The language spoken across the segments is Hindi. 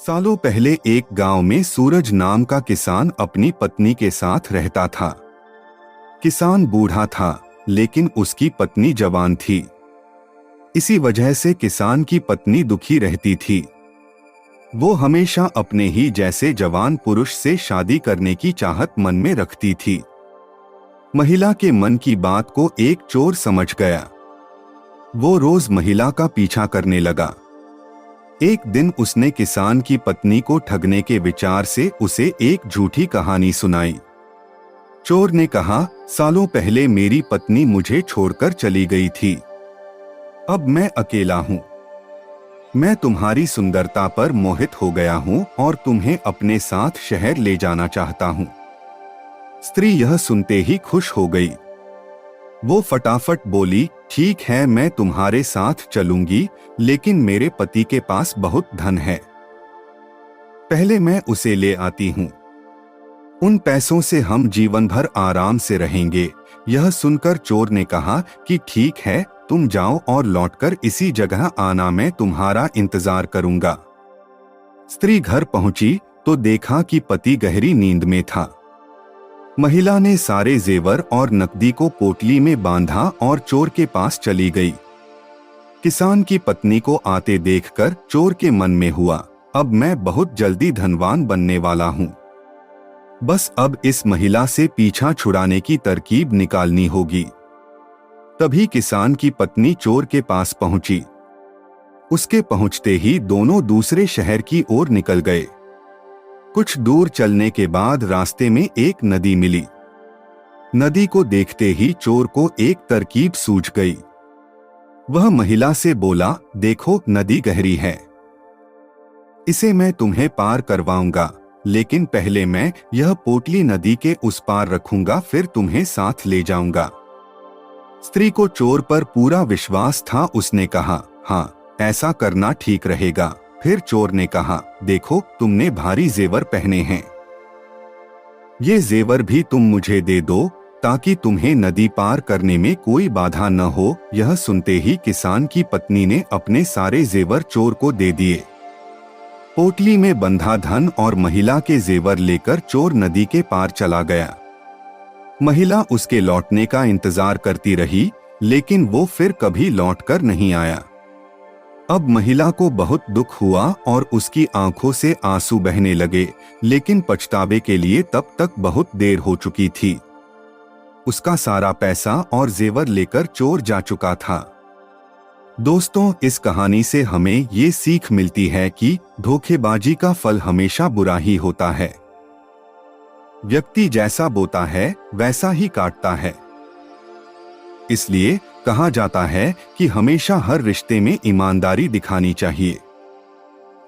सालों पहले एक गांव में सूरज नाम का किसान अपनी पत्नी के साथ रहता था। किसान बूढ़ा था, लेकिन उसकी पत्नी जवान थी। इसी वजह से किसान की पत्नी दुखी रहती थी। वो हमेशा अपने ही जैसे जवान पुरुष से शादी करने की चाहत मन में रखती थी। महिला के मन की बात को एक चोर समझ गया। वो रोज महिला का पीछा करने लगा। एक दिन उसने किसान की पत्नी को ठगने के विचार से उसे एक झूठी कहानी सुनाई। चोर ने कहा, सालों पहले मेरी पत्नी मुझे छोड़कर चली गई थी। अब मैं अकेला हूँ। मैं तुम्हारी सुंदरता पर मोहित हो गया हूँ और तुम्हें अपने साथ शहर ले जाना चाहता हूँ। स्त्री यह सुनते ही खुश हो गई। वो फटाफट बोली, ठीक है, मैं तुम्हारे साथ चलूंगी, लेकिन मेरे पति के पास बहुत धन है। पहले मैं उसे ले आती हूँ। उन पैसों से हम जीवन भर आराम से रहेंगे। यह सुनकर चोर ने कहा कि ठीक है, तुम जाओ और लौटकर इसी जगह आना, मैं तुम्हारा इंतजार करूंगा। स्त्री घर पहुंची तो देखा कि पति गहरी नींद में था। महिला ने सारे जेवर और नकदी को पोटली में बांधा और चोर के पास चली गई। किसान की पत्नी को आते देखकर चोर के मन में हुआ, अब मैं बहुत जल्दी धनवान बनने वाला हूँ। बस अब इस महिला से पीछा छुड़ाने की तरकीब निकालनी होगी। तभी किसान की पत्नी चोर के पास पहुंची। उसके पहुंचते ही दोनों दूसरे शहर की ओर निकल गए। कुछ दूर चलने के बाद रास्ते में एक नदी मिली। नदी को देखते ही चोर को एक तरकीब सूझ गई। वह महिला से बोला, देखो नदी गहरी है, इसे मैं तुम्हें पार करवाऊंगा, लेकिन पहले मैं यह पोटली नदी के उस पार रखूंगा, फिर तुम्हें साथ ले जाऊंगा। स्त्री को चोर पर पूरा विश्वास था। उसने कहा, हाँ, ऐसा करना ठीक रहेगा। फिर चोर ने कहा, देखो तुमने भारी जेवर पहने हैं, ये जेवर भी तुम मुझे दे दो ताकि तुम्हें नदी पार करने में कोई बाधा न हो। यह सुनते ही किसान की पत्नी ने अपने सारे जेवर चोर को दे दिए। पोटली में बंधा धन और महिला के जेवर लेकर चोर नदी के पार चला गया। महिला उसके लौटने का इंतजार करती रही, लेकिन वो फिर कभी लौटकर नहीं आया। अब महिला को बहुत दुख हुआ और उसकी आंखों से आंसू बहने लगे, लेकिन पछतावे के लिए तब तक बहुत देर हो चुकी थी। उसका सारा पैसा और जेवर लेकर चोर जा चुका था। दोस्तों, इस कहानी से हमें ये सीख मिलती है कि धोखेबाजी का फल हमेशा बुरा ही होता है। व्यक्ति जैसा बोता है वैसा ही काटता है। इसलिए कहा जाता है कि हमेशा हर रिश्ते में ईमानदारी दिखानी चाहिए।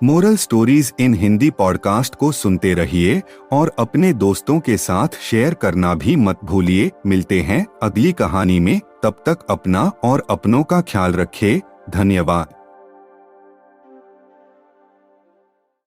Moral stories in Hindi podcast को सुनते रहिए और अपने दोस्तों के साथ शेयर करना भी मत भूलिए। मिलते हैं अगली कहानी में, तब तक अपना और अपनों का ख्याल रखें। धन्यवाद।